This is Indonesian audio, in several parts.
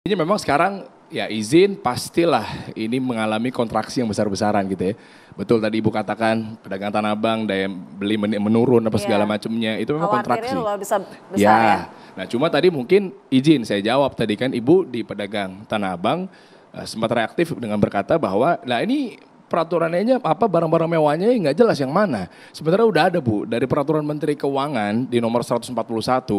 Ini memang sekarang ya izin pastilah ini mengalami kontraksi yang besar-besaran gitu ya. Betul tadi Ibu katakan pedagang Tanah Abang daya beli menurun apa segala Iya. macamnya itu memang Khawatirnya kontraksi. luar besar ya. Ya, nah cuma tadi mungkin izin saya jawab tadi kan Ibu di pedagang Tanah Abang sempat reaktif dengan berkata bahwa nah ini peraturannya apa barang-barang mewahnya nggak jelas yang mana. Sebenarnya udah ada Bu dari peraturan Menteri Keuangan di nomor 141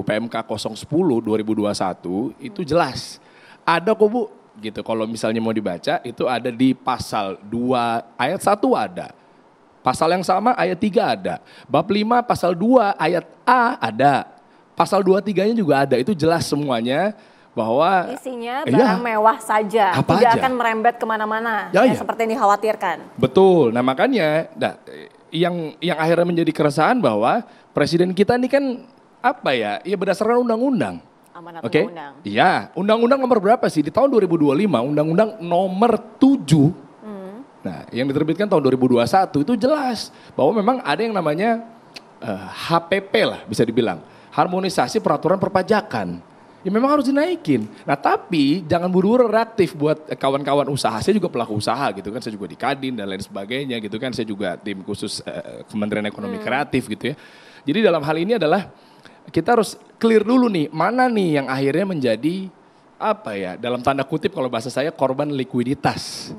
PMK 010 2021 itu jelas. Ada kok Bu, gitu. Kalau misalnya mau dibaca itu ada di pasal 2 ayat 1 ada. Pasal yang sama ayat 3 ada. Bab 5 pasal 2 ayat A ada. Pasal 23-nya juga ada. Itu jelas semuanya bahwa Isinya barang mewah saja, apa tidak aja? akan merembet kemana-mana, Ya. seperti yang dikhawatirkan. Betul. Nah makanya yang akhirnya menjadi keresahan bahwa presiden kita ini kan apa ya? Ya berdasarkan undang-undang. Amanat Oke? undang-undang. Iya, undang-undang nomor berapa sih? Di tahun 2025, undang-undang nomor 7. Nah, yang diterbitkan tahun 2021 itu jelas bahwa memang ada yang namanya HPP lah bisa dibilang. Harmonisasi Peraturan Perpajakan. Ya memang harus dinaikin. Nah tapi jangan buru-buru reaktif buat kawan-kawan usaha. Saya juga pelaku usaha gitu kan. Saya juga di Kadin dan lain sebagainya gitu kan. Saya juga tim khusus Kementerian Ekonomi Kreatif gitu ya. Jadi dalam hal ini adalah kita harus clear dulu nih. Mana nih yang akhirnya menjadi apa ya. Dalam tanda kutip kalau bahasa saya korban likuiditas.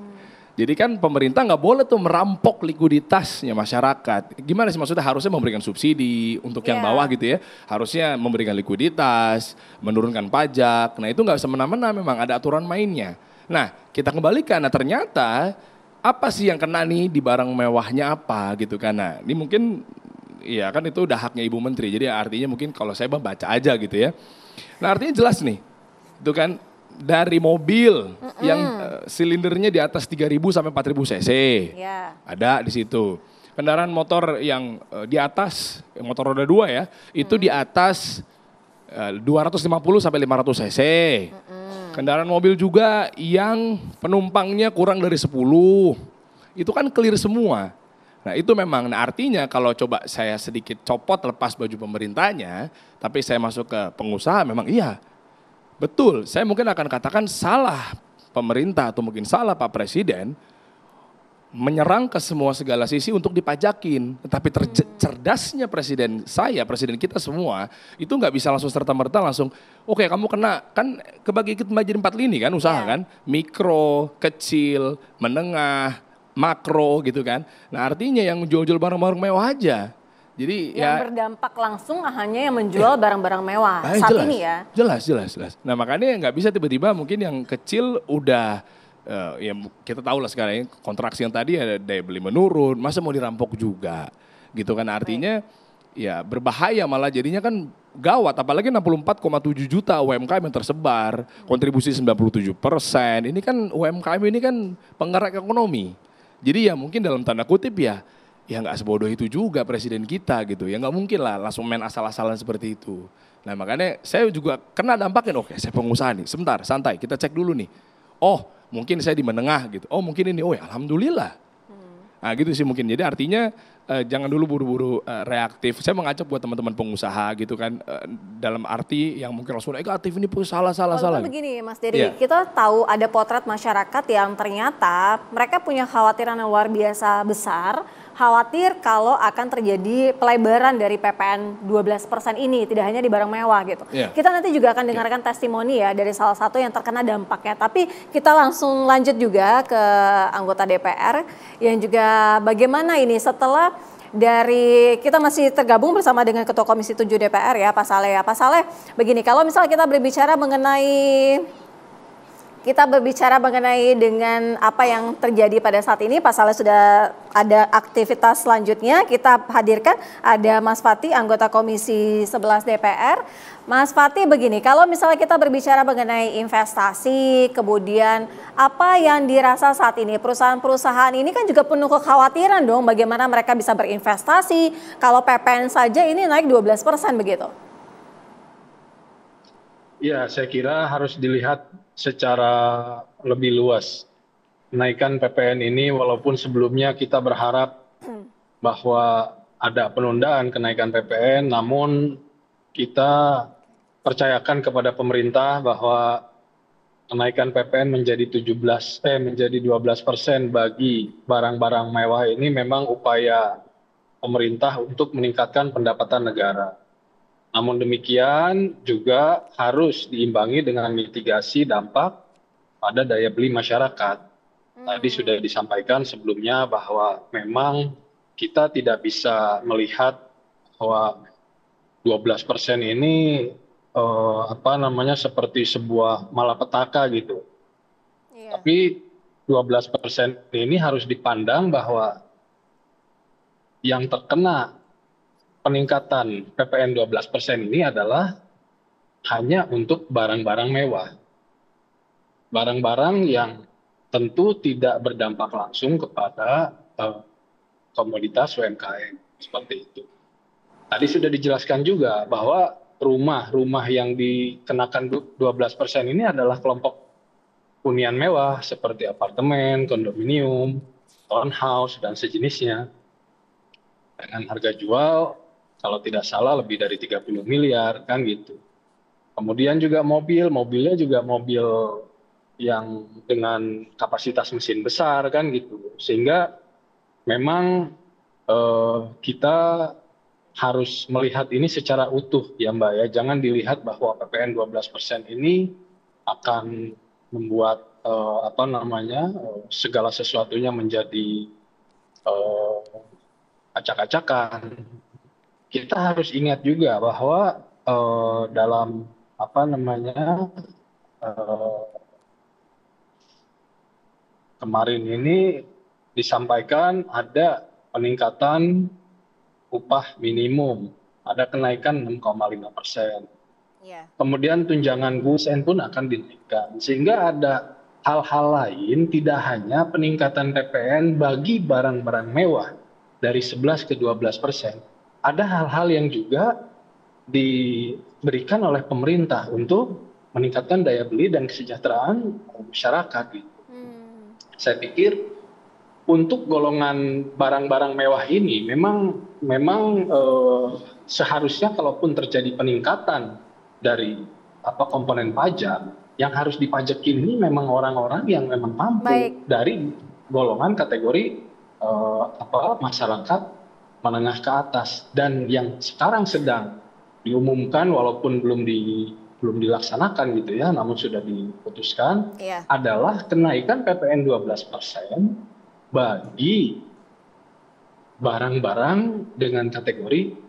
Jadi kan pemerintah nggak boleh tuh merampok likuiditasnya masyarakat. Gimana sih maksudnya harusnya memberikan subsidi untuk yang bawah gitu ya. Harusnya memberikan likuiditas, menurunkan pajak. Nah itu nggak semena-mena memang ada aturan mainnya. Nah kita kembalikan, nah ternyata apa sih yang kena nih di barang mewahnya apa gitu kan. Nah ini mungkin ya kan itu udah haknya Ibu Menteri. Jadi artinya mungkin kalau saya baca aja gitu ya. Nah artinya jelas nih, itu kan dari mobil yang silindernya di atas 3.000 sampai 4.000 cc. Ya. Ada di situ. Kendaraan motor yang di atas, motor roda 2 ya, itu di atas 250 sampai 500 cc. Kendaraan mobil juga yang penumpangnya kurang dari 10. Itu kan clear semua. Nah itu memang, nah artinya kalau coba saya sedikit copot lepas baju pemerintahnya, tapi saya masuk ke pengusaha memang iya. Betul, saya mungkin akan katakan salah pemerintah atau mungkin salah Pak Presiden menyerang ke semua segala sisi untuk dipajakin. Tetapi cerdasnya presiden saya, presiden kita semua, itu nggak bisa langsung serta-merta langsung, oke kamu kena, kan kebagi menjadi 4 lini kan usaha kan, mikro, kecil, menengah, makro gitu kan. Nah artinya yang jual-jual barang-barang mewah aja. Jadi yang berdampak langsung hanya yang menjual barang-barang mewah saat jelas, ini ya. Jelas. Nah makanya nggak bisa tiba-tiba mungkin yang kecil udah ya kita tahu lah sekarang kontraksi yang tadi ada daya beli menurun, masa mau dirampok juga gitu kan artinya ya berbahaya malah jadinya kan gawat apalagi 64,7 juta UMKM yang tersebar, kontribusi 97%, ini kan UMKM ini kan penggerak ekonomi. Jadi ya mungkin dalam tanda kutip ya nggak sebodoh itu juga presiden kita gitu. Ya nggak mungkin lah langsung main asal-asalan seperti itu. Nah makanya saya juga kena dampaknya. Oke saya pengusaha nih, sebentar santai kita cek dulu nih. Oh mungkin saya di menengah gitu. Oh mungkin ini, oh ya alhamdulillah. Nah gitu sih mungkin. Jadi artinya jangan dulu buru-buru reaktif. Saya mengajak buat teman-teman pengusaha gitu kan. Dalam arti yang mungkin langsung negatif ini salah. Walaupun begini Mas Dery, kita tahu ada potret masyarakat yang ternyata mereka punya khawatiran yang luar biasa besar. Khawatir kalau akan terjadi pelebaran dari PPN 12% ini, tidak hanya di barang mewah gitu. Kita nanti juga akan dengarkan testimoni ya dari salah satu yang terkena dampaknya. Tapi kita langsung lanjut juga ke anggota DPR yang juga bagaimana ini setelah dari kita masih tergabung bersama dengan Ketua Komisi 7 DPR ya Pak Saleh. Pak Saleh, begini kalau misalnya kita berbicara mengenai dengan apa yang terjadi pada saat ini, Pak Saleh sudah ada aktivitas selanjutnya. Kita hadirkan ada Mas Fatih, anggota Komisi 11 DPR. Mas Fatih begini, kalau misalnya kita berbicara mengenai investasi, kemudian apa yang dirasa saat ini, perusahaan-perusahaan ini kan juga penuh kekhawatiran dong bagaimana mereka bisa berinvestasi, kalau PPN saja ini naik 12% begitu. Ya, saya kira harus dilihat secara lebih luas. Kenaikan PPN ini walaupun sebelumnya kita berharap bahwa ada penundaan kenaikan PPN, namun kita percayakan kepada pemerintah bahwa kenaikan PPN menjadi 12% bagi barang-barang mewah ini memang upaya pemerintah untuk meningkatkan pendapatan negara. Namun demikian juga harus diimbangi dengan mitigasi dampak pada daya beli masyarakat. Tadi sudah disampaikan sebelumnya bahwa memang kita tidak bisa melihat bahwa 12% ini seperti sebuah malapetaka gitu. Iya. Tapi 12% ini harus dipandang bahwa yang terkena peningkatan PPN 12% ini adalah hanya untuk barang-barang mewah. Barang-barang yang tentu tidak berdampak langsung kepada komoditas UMKM seperti itu. Tadi sudah dijelaskan juga bahwa rumah-rumah yang dikenakan 12% ini adalah kelompok hunian mewah seperti apartemen, kondominium, townhouse, dan sejenisnya. Dengan harga jual, kalau tidak salah lebih dari 30 miliar, kan gitu. Kemudian juga mobilnya juga mobil yang dengan kapasitas mesin besar, kan gitu. Sehingga memang kita harus melihat ini secara utuh ya Mbak ya. Jangan dilihat bahwa PPN 12% ini akan membuat segala sesuatunya menjadi acak-acakan. Kita harus ingat juga bahwa dalam kemarin ini disampaikan ada peningkatan upah minimum, ada kenaikan 6,5%. Iya. Kemudian tunjangan GUSN pun akan dinaikkan. Sehingga ada hal-hal lain, tidak hanya peningkatan PPN bagi barang-barang mewah dari 11 ke 12%. Ada hal-hal yang juga diberikan oleh pemerintah untuk meningkatkan daya beli dan kesejahteraan masyarakat. Saya pikir untuk golongan barang-barang mewah ini memang seharusnya kalaupun terjadi peningkatan dari komponen pajak, yang harus dipajakin ini memang orang-orang yang memang mampu dari golongan kategori masyarakat menengah ke atas. Dan yang sekarang sedang diumumkan walaupun belum dilaksanakan gitu ya, namun sudah diputuskan adalah kenaikan PPN 12% bagi barang-barang dengan kategori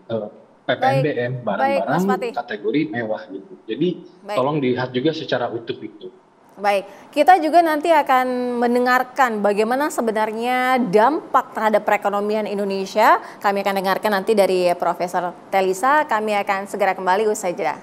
PPNBM, barang-barang kategori mewah gitu. Jadi tolong dilihat juga secara utuh itu. Baik, kita juga nanti akan mendengarkan bagaimana sebenarnya dampak terhadap perekonomian Indonesia. Kami akan dengarkan nanti dari Profesor Telisa. Kami akan segera kembali usai jeda.